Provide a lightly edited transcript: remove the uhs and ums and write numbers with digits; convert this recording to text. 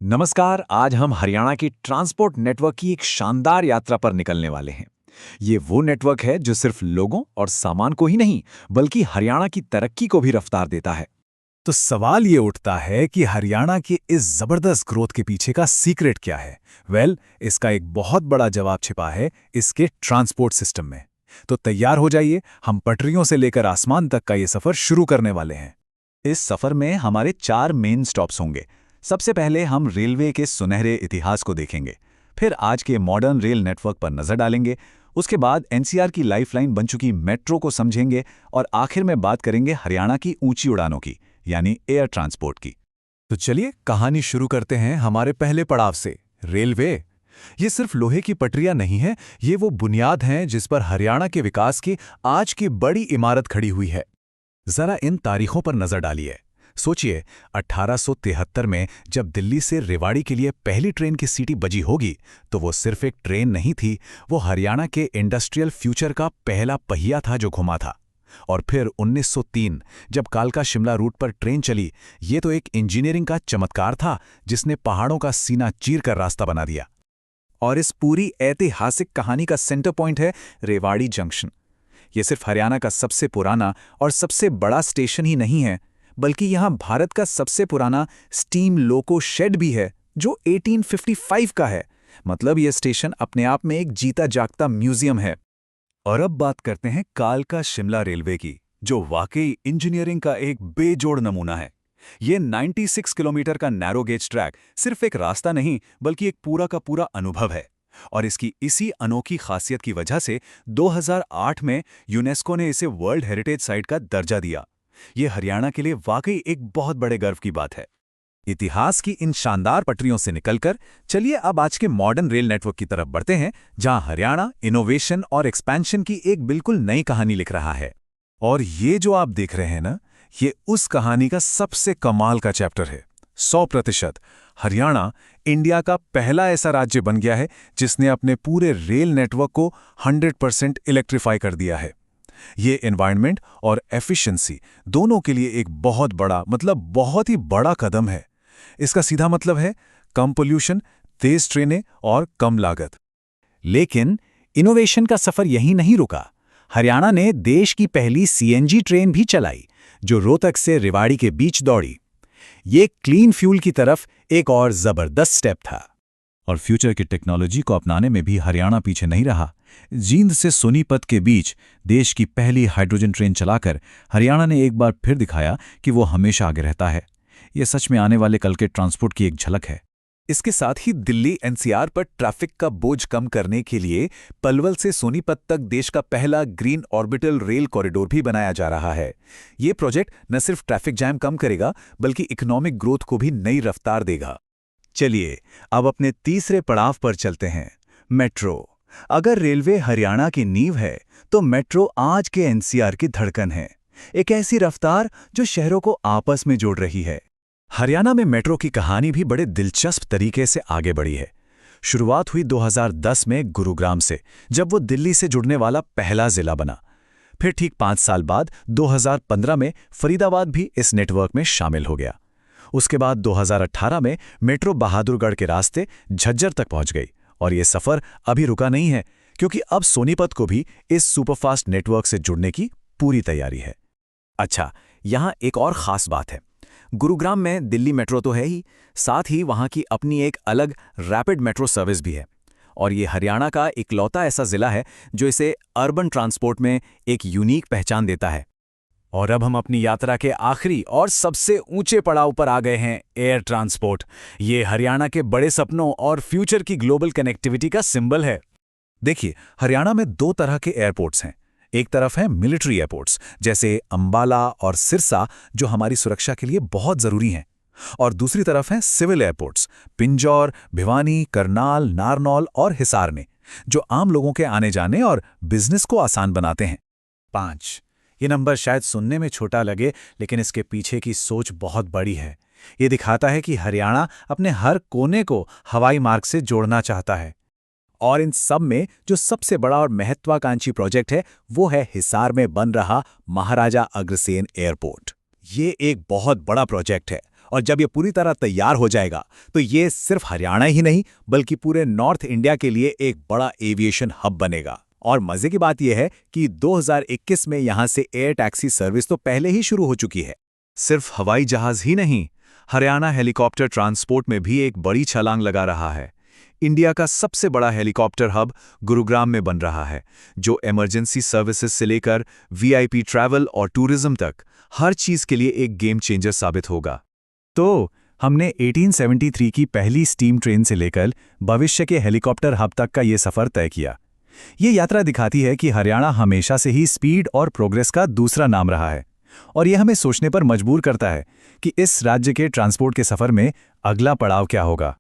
नमस्कार। आज हम हरियाणा की ट्रांसपोर्ट नेटवर्क की एक शानदार यात्रा पर निकलने वाले हैं। ये वो नेटवर्क है जो सिर्फ लोगों और सामान को ही नहीं, बल्कि हरियाणा की तरक्की को भी रफ्तार देता है। तो सवाल ये उठता है कि हरियाणा की इस जबरदस्त ग्रोथ के पीछे का सीक्रेट क्या है। इसका एक बहुत बड़ा जवाब छिपा है इसके ट्रांसपोर्ट सिस्टम में। तो तैयार हो जाइए, हम पटरियों से लेकर आसमान तक का ये सफर शुरू करने वाले हैं। इस सफर में हमारे 4 मेन स्टॉप्स होंगे। सबसे पहले हम रेलवे के सुनहरे इतिहास को देखेंगे, फिर आज के मॉडर्न रेल नेटवर्क पर नजर डालेंगे, उसके बाद एनसीआर की लाइफलाइन बन चुकी मेट्रो को समझेंगे और आखिर में बात करेंगे हरियाणा की ऊंची उड़ानों की, यानी एयर ट्रांसपोर्ट की। तो चलिए कहानी शुरू करते हैं हमारे पहले पड़ाव से, रेलवे। ये सिर्फ लोहे की पटरियां नहीं है, ये वो बुनियाद हैं जिस पर हरियाणा के विकास की आज की बड़ी इमारत खड़ी हुई है। जरा इन तारीखों पर नजर डालिए। सोचिए, 1873 में जब दिल्ली से रेवाड़ी के लिए पहली ट्रेन की सीटी बजी होगी, तो वो सिर्फ एक ट्रेन नहीं थी, वो हरियाणा के इंडस्ट्रियल फ्यूचर का पहला पहिया था जो घुमा था। और फिर 1903 जब कालका शिमला रूट पर ट्रेन चली, ये तो एक इंजीनियरिंग का चमत्कार था जिसने पहाड़ों का सीना चीर कर रास्ता बना दिया। और इस पूरी ऐतिहासिक कहानी का सेंटर पॉइंट है रेवाड़ी जंक्शन। ये सिर्फ हरियाणा का सबसे पुराना और सबसे बड़ा स्टेशन ही नहीं है, बल्कि यहाँ भारत का सबसे पुराना स्टीम लोको शेड भी है जो 1855 का है। मतलब यह स्टेशन अपने आप में एक जीता जागता म्यूजियम है। और अब बात करते हैं कालका शिमला रेलवे की, जो वाकई इंजीनियरिंग का एक बेजोड़ नमूना है। ये 96 किलोमीटर का नैरो गेज ट्रैक सिर्फ एक रास्ता नहीं, बल्कि एक पूरा का पूरा अनुभव है। और इसकी इसी अनोखी खासियत की वजह से 2008 में यूनेस्को ने इसे वर्ल्ड हेरिटेज साइट का दर्जा दिया। ये हरियाणा के लिए वाकई एक बहुत बड़े गर्व की बात है। इतिहास की इन शानदार पटरियों से निकलकर चलिए अब आज के मॉडर्न रेल नेटवर्क की तरफ बढ़ते हैं, जहां हरियाणा इनोवेशन और एक्सपेंशन की एक बिल्कुल नई कहानी लिख रहा है। और ये जो आप देख रहे हैं ना, ये उस कहानी का सबसे कमाल का चैप्टर है। 100% हरियाणा इंडिया का पहला ऐसा राज्य बन गया है जिसने अपने पूरे रेल नेटवर्क को 100% इलेक्ट्रीफाई कर दिया है। ये एनवायरनमेंट और एफिशिएंसी दोनों के लिए एक बहुत बड़ा, मतलब बहुत ही बड़ा कदम है। इसका सीधा मतलब है कम पोल्यूशन, तेज ट्रेनें और कम लागत। लेकिन इनोवेशन का सफर यहीं नहीं रुका। हरियाणा ने देश की पहली सीएनजी ट्रेन भी चलाई, जो रोहतक से रेवाड़ी के बीच दौड़ी। ये क्लीन फ्यूल की तरफ एक और जबरदस्त स्टेप था। और फ्यूचर की टेक्नोलॉजी को अपनाने में भी हरियाणा पीछे नहीं रहा। जींद से सोनीपत के बीच देश की पहली हाइड्रोजन ट्रेन चलाकर हरियाणा ने एक बार फिर दिखाया कि वो हमेशा आगे रहता है। ये सच में आने वाले कल के ट्रांसपोर्ट की एक झलक है। इसके साथ ही दिल्ली एनसीआर पर ट्रैफिक का बोझ कम करने के लिए पलवल से सोनीपत तक देश का पहला ग्रीन ऑर्बिटल रेल कॉरिडोर भी बनाया जा रहा है। ये प्रोजेक्ट न सिर्फ ट्रैफिक जैम कम करेगा, बल्कि इकोनॉमिक ग्रोथ को भी नई रफ्तार देगा। चलिए अब अपने तीसरे पड़ाव पर चलते हैं, मेट्रो। अगर रेलवे हरियाणा की नींव है, तो मेट्रो आज के एनसीआर की धड़कन है। एक ऐसी रफ्तार जो शहरों को आपस में जोड़ रही है। हरियाणा में मेट्रो की कहानी भी बड़े दिलचस्प तरीके से आगे बढ़ी है। शुरुआत हुई 2010 में गुरुग्राम से, जब वो दिल्ली से जुड़ने वाला पहला जिला बना। फिर ठीक 5 साल बाद 2015 में फरीदाबाद भी इस नेटवर्क में शामिल हो गया। उसके बाद 2018 में मेट्रो बहादुरगढ़ के रास्ते झज्जर तक पहुंच गई। और ये सफर अभी रुका नहीं है, क्योंकि अब सोनीपत को भी इस सुपरफास्ट नेटवर्क से जुड़ने की पूरी तैयारी है। अच्छा, यहाँ एक और खास बात है। गुरुग्राम में दिल्ली मेट्रो तो है ही, साथ ही वहाँ की अपनी एक अलग रैपिड मेट्रो सर्विस भी है। और ये हरियाणा का इकलौता ऐसा जिला है जो इसे अर्बन ट्रांसपोर्ट में एक यूनिक पहचान देता है। और अब हम अपनी यात्रा के आखिरी और सबसे ऊंचे पड़ाव पर आ गए हैं, एयर ट्रांसपोर्ट। ये हरियाणा के बड़े सपनों और फ्यूचर की ग्लोबल कनेक्टिविटी का सिंबल है। देखिए, हरियाणा में 2 तरह के एयरपोर्ट्स हैं। एक तरफ है मिलिट्री एयरपोर्ट्स, जैसे अंबाला और सिरसा, जो हमारी सुरक्षा के लिए बहुत जरूरी हैं। और दूसरी तरफ है सिविल एयरपोर्ट्स, पिंजौर, भिवानी, करनाल, नारनौल और हिसार में, जो आम लोगों के आने जाने और बिजनेस को आसान बनाते हैं। 5। ये नंबर शायद सुनने में छोटा लगे, लेकिन इसके पीछे की सोच बहुत बड़ी है। ये दिखाता है कि हरियाणा अपने हर कोने को हवाई मार्ग से जोड़ना चाहता है। और इन सब में जो सबसे बड़ा और महत्वाकांक्षी प्रोजेक्ट है, वो है हिसार में बन रहा महाराजा अग्रसेन एयरपोर्ट। ये एक बहुत बड़ा प्रोजेक्ट है और जब ये पूरी तरह तैयार हो जाएगा तो ये सिर्फ हरियाणा ही नहीं बल्कि पूरे नॉर्थ इंडिया के लिए एक बड़ा एविएशन हब बनेगा। और मजे की बात यह है कि 2021 में यहां से एयर टैक्सी सर्विस तो पहले ही शुरू हो चुकी है। सिर्फ हवाई जहाज ही नहीं, हरियाणा हेलीकॉप्टर ट्रांसपोर्ट में भी एक बड़ी छलांग लगा रहा है। इंडिया का सबसे बड़ा हेलीकॉप्टर हब गुरुग्राम में बन रहा है, जो इमरजेंसी सर्विसेज से लेकर वीआईपी ट्रैवल और टूरिज्म तक हर चीज के लिए एक गेम चेंजर साबित होगा। तो हमने 1873 की पहली स्टीम ट्रेन से लेकर भविष्य के हेलीकॉप्टर हब तक का ये सफर तय किया। ये यात्रा दिखाती है कि हरियाणा हमेशा से ही स्पीड और प्रोग्रेस का दूसरा नाम रहा है, और ये हमें सोचने पर मजबूर करता है कि इस राज्य के ट्रांसपोर्ट के सफर में अगला पड़ाव क्या होगा।